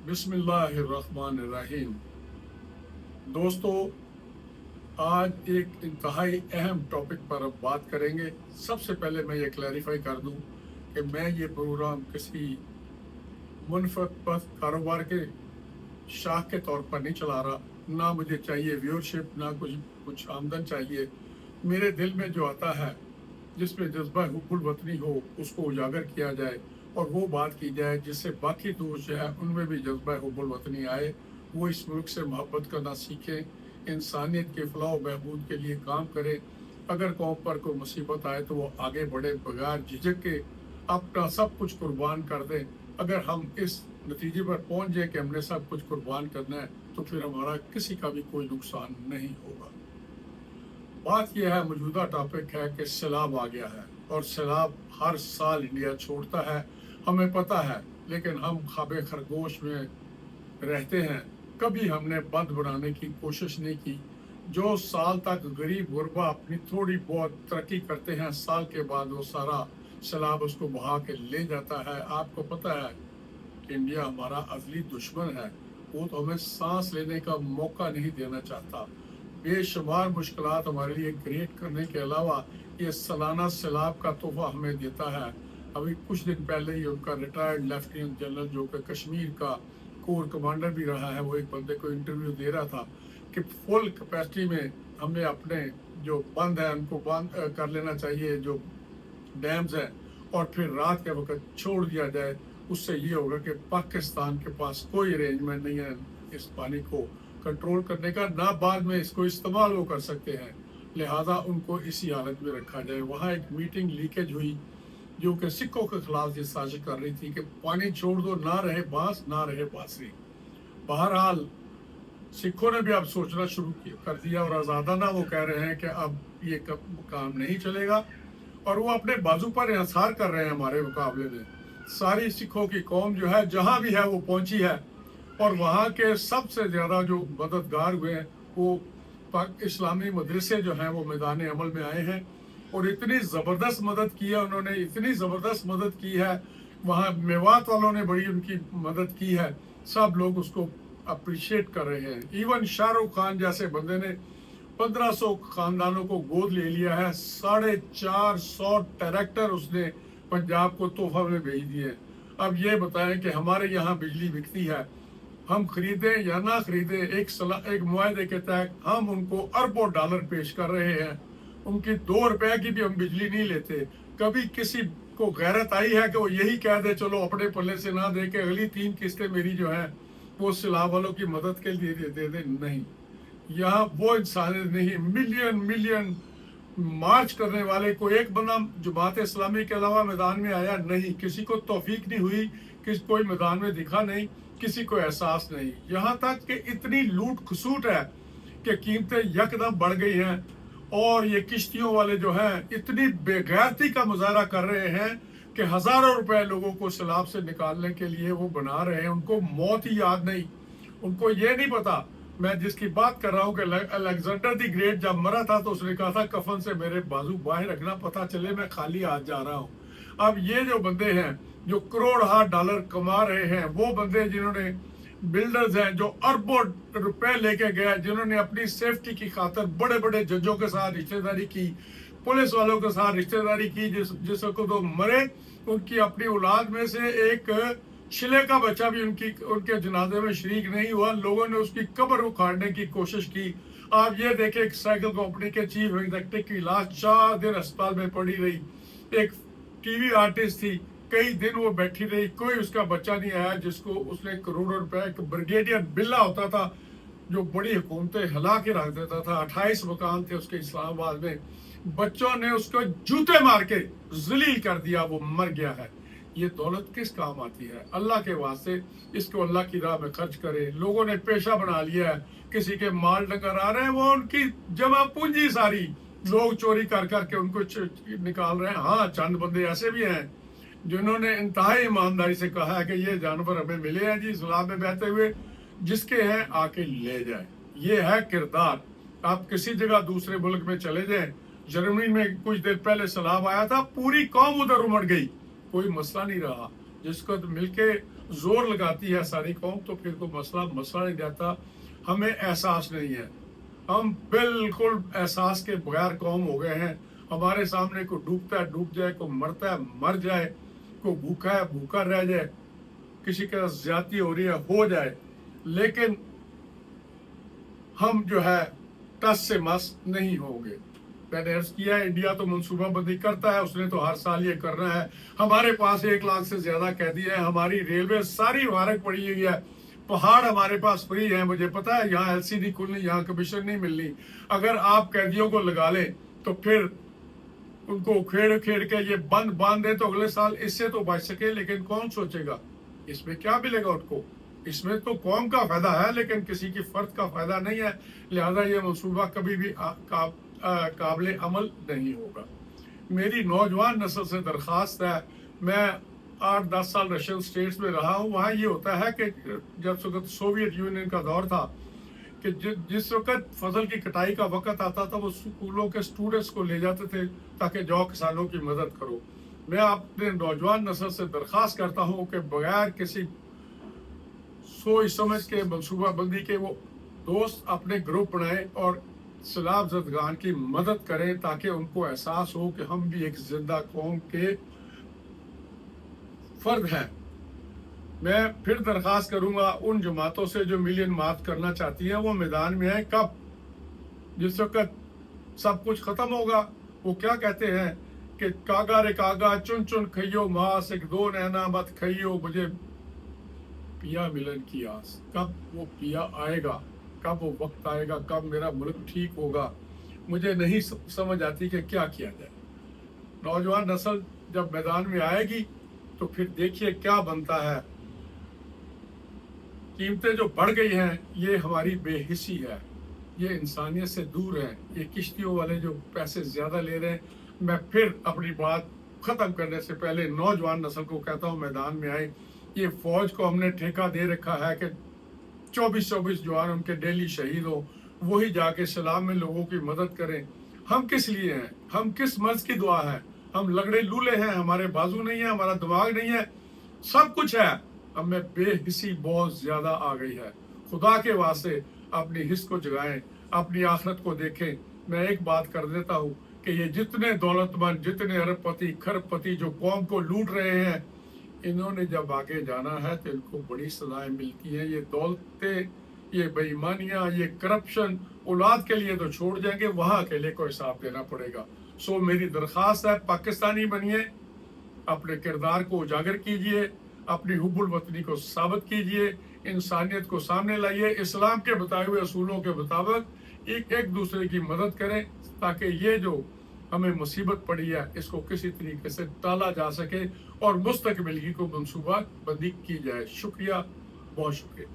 बिस्मिल्लाहिर्रहमानिर्रहीम। दोस्तों, आज एक इंतहाई अहम टॉपिक पर अब बात करेंगे। सबसे पहले मैं ये क्लैरिफाई कर दूं कि मैं ये प्रोग्राम किसी मुनफरद कारोबार के शाख के तौर पर नहीं चला रहा। ना मुझे चाहिए व्यूअरशिप, ना कुछ आमदन चाहिए। मेरे दिल में जो आता है, जिसमें जज्बा हुब्बुल वतनी हो, उसको उजागर किया जाए और वो बात की जाए जिससे बाकी दोस्त जो है उनमें भी जज्बा हुब्बुल वतनी आए। वो इस मुल्क से मोहब्बत करना सीखें, इंसानियत के फलाह बहबूद के लिए काम करें। अगर कौम पर कोई मुसीबत आए तो वो आगे बढ़े, बगैर झिझक के अपना सब कुछ कुर्बान कर दें। अगर हम इस नतीजे पर पहुंच जाए कि हमने सब कुछ कुर्बान करना है, तो फिर हमारा किसी का भी कोई नुकसान नहीं होगा। बात यह है, मौजूदा टॉपिक है कि सैलाब आ गया है और सैलाब हर साल इंडिया छोड़ता है, हमें पता है। लेकिन हम ख्वाबे खरगोश में रहते हैं। कभी हमने बंद बनाने की कोशिश नहीं की। जो साल तक गरीब गुरबा अपनी थोड़ी बहुत तरक्की करते हैं, साल के बाद वो सारा सैलाब उसको बहा के ले जाता है। आपको पता है कि इंडिया हमारा अजली दुश्मन है। वो तो हमें सांस लेने का मौका नहीं देना चाहता। बेशुमार मुश्किलात हमारे लिए क्रिएट करने के अलावा ये सालाना सैलाब का तोहफा हमें देता है। अभी कुछ दिन पहले ही उनका रिटायर्ड लेफ्टिनेंट जनरल, जो कि कश्मीर का कोर कमांडर भी रहा है, वो एक बंदे को इंटरव्यू दे रहा था कि फुल कैपेसिटी में हमें अपने जो बंद है उनको बंद कर लेना चाहिए, जो डैम्स हैं, और फिर रात के वक्त छोड़ दिया जाए। उससे ये होगा कि पाकिस्तान के पास कोई अरेंजमेंट नहीं है इस पानी को कंट्रोल करने का, ना बाद में इसको इस्तेमाल वो कर सकते हैं। लिहाजा उनको इसी हालत में रखा जाए। वहाँ एक मीटिंग लीकेज हुई जो कि सिखों के खिलाफ ये साजिश कर रही थी कि पानी छोड़ दो, ना रहे बांस ना रहे बांसुरी। बहरहाल सिखों ने भी अब सोचना शुरू कर दिया और आज़ादाना वो कह रहे हैं कि अब ये काम नहीं चलेगा, और वो अपने बाजू पर इंसार कर रहे हैं हमारे मुकाबले में। सारी सिखों की कौम जो है जहाँ भी है वो पहुंची है, और वहाँ के सबसे ज़्यादा जो मददगार हुए हैं वो इस्लामी मदरसे जो हैं वो मैदान अमल में आए हैं, और इतनी ज़बरदस्त मदद की है उन्होंने, इतनी ज़बरदस्त मदद की है। वहाँ मेवात वालों ने बड़ी उनकी मदद की है। सब लोग उसको अप्रिशिएट कर रहे हैं। इवन शाहरुख खान जैसे बंदे ने 1500 खानदानों को गोद ले लिया है। 450 ट्रैक्टर उसने पंजाब को तोहफा में भेज दिए। अब ये बताएं कि हमारे यहाँ बिजली बिकती है, हम खरीदें या ना खरीदें, एक मुआहदे के तहत हम उनको अरबों डॉलर पेश कर रहे हैं। उनकी 2 रुपए की भी हम बिजली नहीं लेते। कभी किसी को गैरत आई है कि वो यही कह दे चलो अपने पल्ले से ना दे के अगली 3 किस्तें मेरी जो है वो सैलाब वालों की मदद के लिए दे दे? नहीं, यहाँ वो इंसानियत नहीं। मिलियन मिलियन मार्च करने वाले को एक बंदा जमात इस्लामी के अलावा मैदान में आया नहीं। किसी को तौफीक नहीं हुई, कोई मैदान में दिखा नहीं, किसी को एहसास नहीं। यहाँ तक कि इतनी लूट खसूट है कि कीमतें यकदम बढ़ गई हैं, और ये किश्तियों वाले जो हैं इतनी बेगैरती का मुजाहरा कर रहे हैं कि हजारों रुपए लोगों को सैलाब से निकालने के लिए वो बना रहे हैं। उनको मौत ही याद नहीं, उनको ये नहीं पता। मैं जिसकी बात कर रहा हूँ कि अलेक्जेंडर दी ग्रेट जब मरा था तो उसने कहा था कफन से मेरे बाजू बाहर रखना, पता चले मैं खाली हाथ जा रहा हूँ। अब ये जो बंदे हैं जो करोड़ हाथ डॉलर कमा रहे हैं, वो बंदे जिन्होंने बिल्डर्स हैं जो अरबों रुपए लेके गए, जिन्होंने अपनी सेफ्टी की खातिर बड़े बड़े जजों के साथ रिश्तेदारी की, पुलिस वालों के साथ रिश्तेदारी की, जिसको तो मरे उनकी अपनी औलाद में से एक शिले का बच्चा भी उनके जनाजे में शरीक नहीं हुआ। लोगों ने उसकी कब्र उखाड़ने की कोशिश की। आप ये देखें, एक साइकिल कंपनी के चीफ एग्जीक्यूटिव की लाश 4 दिन अस्पताल में पड़ी रही। एक टीवी आर्टिस्ट थी, कई दिन वो बैठी रही, कोई उसका बच्चा नहीं आया जिसको उसने करोड़ों रुपए। एक ब्रिगेडियर बिल्ला होता था जो बड़ी हुकूमतें हिला के रख देता था। 28 मकान थे उसके इस्लामाबाद में, बच्चों ने उसको जूते मार के जलील कर दिया, वो मर गया है। ये दौलत किस काम आती है? अल्लाह के वास्ते इसको अल्लाह की राह में खर्च करे। लोगों ने पेशा बना लिया है, किसी के माल डंगर आ रहे हैं, वो उनकी जमा पूंजी सारी लोग चोरी कर करके उनको निकाल रहे हैं। हाँ, चंद बंदे ऐसे भी हैं जिन्होंने इंतहाई ईमानदारी से कहा है कि ये जानवर हमें मिले हैं जी सैलाब में बहते हुए, जिसके हैं आके ले जाए। ये है किरदार। आप किसी जगह दूसरे मुल्क में चले जाएं, जर्मनी में कुछ देर पहले सैलाब आया था, पूरी कौम उधर उमड़ गई, कोई मसला नहीं रहा। جس کو مل کے زور لگاتی ہے ساری قوم تو پھر کوئی مسئلہ نہیں رہتا. ہمیں احساس نہیں ہے, ہم بالکل احساس کے بغیر قوم ہو گئے ہیں. ہمارے سامنے کوئی ڈوبتا ہے ڈوب جائے, کوئی مرتا ہے مر جائے, کوئی بھوکا ہے بھوکا رہ جائے, کسی کے ساتھ زیادتی ہو رہی ہے ہو جائے, لیکن ہم جو ہے ٹس سے مس نہیں ہوں گے. میں نے عرض کیا ہے انڈیا تو منصوبہ بندی کرتا ہے, اس نے تو ہر سال یہ کرنا ہے. ہمارے پاس 1 لاکھ سے زیادہ قیدی ہیں, ہماری ریلوے ساری وارک پڑی ہوئی ہے, پہاڑ ہمارے پاس فری ہیں. مجھے پتا ہے یہاں LCD کھلنی, یہاں کمیشن نہیں ملنی. اگر آپ قیدیوں کو لگا لیں تو پھر ان کو کھیڑ کے یہ بند باندھ دیں تو اگلے سال اس سے تو بچ سکے, لیکن کون سوچے گا اس میں کیا ملے گا ان کو. اس میں تو قوم کا فائدہ ہے لیکن کسی کی فرد کا فائدہ نہیں ہے. لہذا یہ منصوبہ کبھی بھی قابل عمل نہیں ہوگا. میری نوجوان نسل سے درخواست ہے, میں 8-10 سال رشین اسٹیٹس میں رہا ہوں, وہاں یہ ہوتا ہے کہ جب سوویت یونین کا دور تھا کہ جس وقت فصل کی کٹائی کا وقت آتا تھا وہ اسکولوں کے اسٹوڈنٹس کو لے جاتے تھے تاکہ جاؤ کسانوں کی مدد کرو. میں اپنے نوجوان نسل سے درخواست کرتا ہوں کہ بغیر کسی سوچ سمجھ کے منصوبہ بندی کے وہ دوست اپنے گروپ بنائیں اور سیلاب زدگان کی مدد کریں تاکہ ان کو احساس ہو کہ ہم بھی ایک زندہ قوم کے فرد ہیں. میں پھر درخواست کروں گا ان جماعتوں سے جو ملین مارچ کرنا چاہتی ہیں وہ میدان میں آئیں. کب؟ جس وقت سب کچھ ختم ہوگا. وہ کیا کہتے ہیں کہ کاغا رے کاغا چن چن کھئیو ماس, ایک دو نینا مت کھئیو, مجھے پیا ملن کی آس. کب وہ پیا آئے گا, کب وہ وقت آئے گا, کب میرا ملک ٹھیک ہوگا, مجھے نہیں سمجھ آتی کہ کیا کیا جائے. نوجوان نسل جب میدان میں آئے گی تو پھر دیکھیے کیا بنتا ہے. قیمتیں جو بڑھ گئی ہیں یہ ہماری بے حسی ہے, یہ انسانیت سے دور ہے. یہ کشتیوں والے جو پیسے زیادہ لے رہے ہیں. میں پھر اپنی بات ختم کرنے سے پہلے نوجوان نسل کو کہتا ہوں میدان میں آئے. یہ فوج کو ہم نے ٹھیکہ دے رکھا ہے کہ 24 جوان ان کے ڈیلی شہید ہو, وہی جا کے سیلاب میں لوگوں کی مدد کریں. ہم کس لیے ہیں, ہم کس مرض کی دعا ہے. ہم لگڑے لولے ہیں, ہمارے بازو نہیں ہے, ہمارا دماغ نہیں ہے, سب کچھ ہے, ہم میں بے حسی بہت زیادہ آ گئی ہے. خدا کے واسطے اپنی حس کو جگائیں, اپنی آخرت کو دیکھیں. میں ایک بات کر دیتا ہوں کہ یہ جتنے دولت مند, جتنے ارب پتی کھرب پتی جو قوم کو لوٹ رہے ہیں, انہوں نے جب آگے جانا ہے تو ان کو بڑی سزائیں ملتی ہیں. یہ دولتیں, یہ بے ایمانیاں, یہ کرپشن اولاد کے لیے تو چھوڑ جائیں گے, وہاں اکیلے کو حساب دینا پڑے گا. سو میری درخواست ہے پاکستانی بنیے, اپنے کردار کو اجاگر کیجئے, اپنی حب الوطنی کو ثابت کیجئے, انسانیت کو سامنے لائیے, اسلام کے بتائے ہوئے اصولوں کے مطابق ایک دوسرے کی مدد کریں تاکہ یہ جو ہمیں مصیبت پڑی ہے اس کو کسی طریقے سے ٹالا جا سکے اور مستقبل کی کو منصوبہ بندی کی جائے. شکریہ, بہت شکریہ.